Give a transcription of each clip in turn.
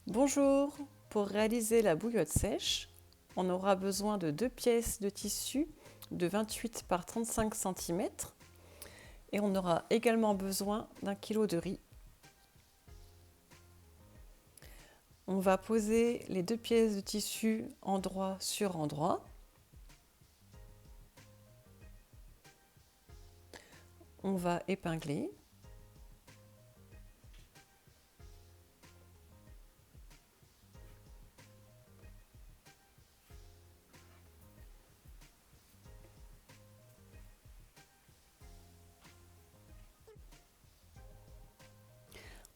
Bonjour, pour réaliser la bouillotte sèche, on aura besoin de 2 pièces de tissu de 28 par 35 cm et on aura également besoin d'1 kg de riz. On va poser les 2 pièces de tissu endroit sur endroit. On va épingler.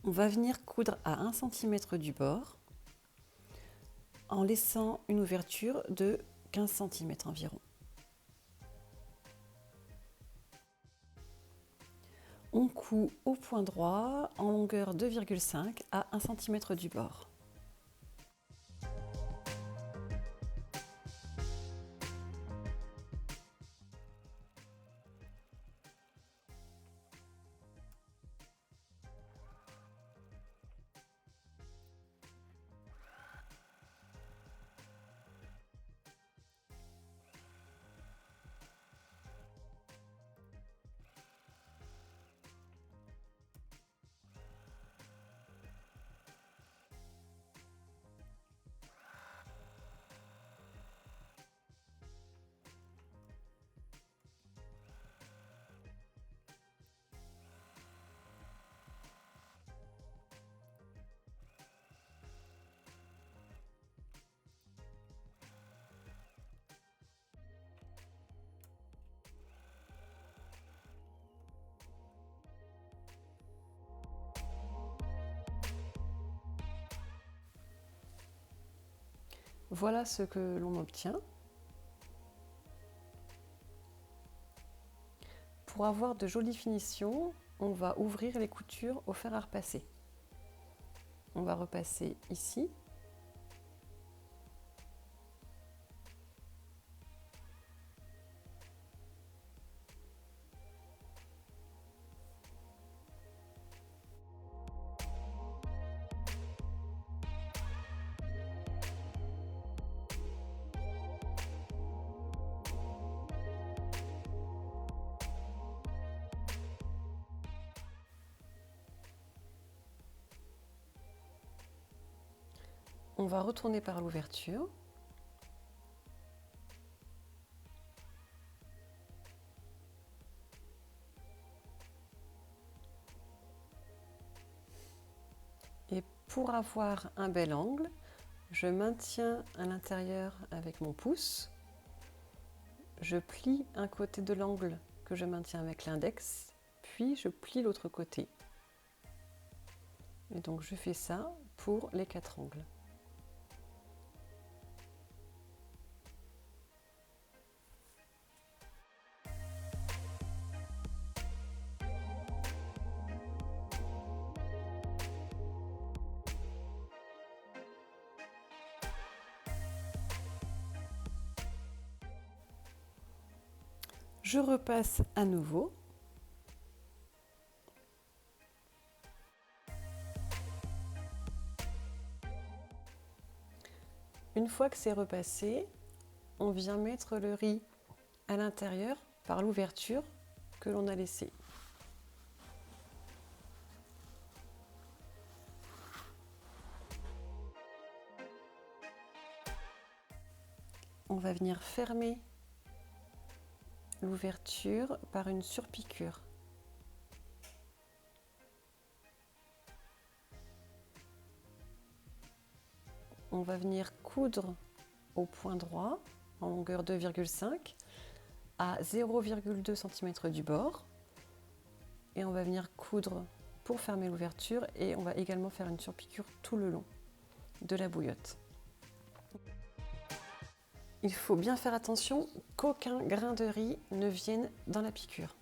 On va venir coudre à 1 cm du bord en laissant une ouverture de 15 cm environ. On coud au point droit en longueur 2,5 à 1 cm du bord. Voilà ce que l'on obtient. Pour avoir de jolies finitions, on va ouvrir les coutures au fer à repasser. On va repasser ici. On va retourner par l'ouverture. Et pour avoir un bel angle, je maintiens à l'intérieur avec mon pouce. Je plie un côté de l'angle que je maintiens avec l'index, puis je plie l'autre côté. Et donc je fais ça pour les 4 angles. Je repasse à nouveau. Une fois que c'est repassé, on vient mettre le riz à l'intérieur par l'ouverture que l'on a laissée. On va venir fermer l'ouverture par une surpiqûre. On va venir coudre au point droit en longueur 2,5 à 0,2 cm du bord. Et on va venir coudre pour fermer l'ouverture et on va également faire une surpiqûre tout le long de la bouillotte. Il faut bien faire attention qu'aucun grain de riz ne vienne dans la piqûre.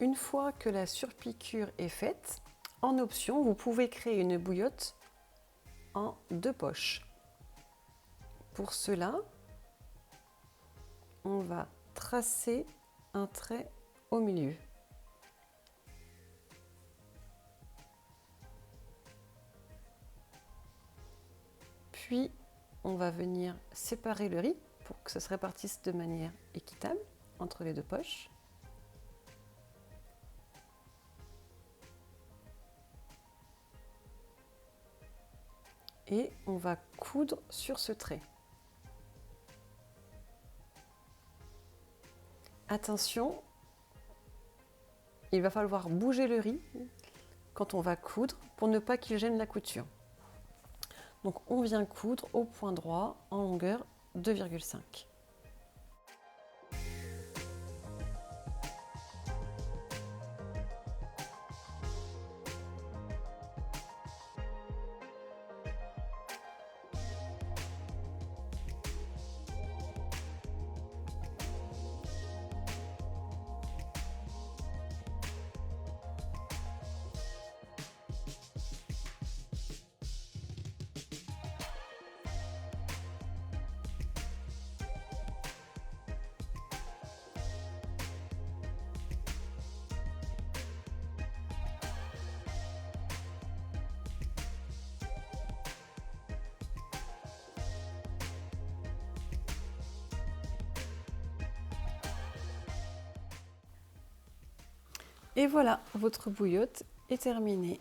une fois que la surpiqûre est faite, en option, vous pouvez créer une bouillotte en 2 poches. Pour cela, on va tracer un trait au milieu. Puis, on va venir séparer le riz pour que ça se répartisse de manière équitable entre les 2 poches. Et on va coudre sur ce trait. Attention, il va falloir bouger le riz quand on va coudre pour ne pas qu'il gêne la couture. Donc on vient coudre au point droit en longueur 2,5. Et voilà, votre bouillotte est terminée.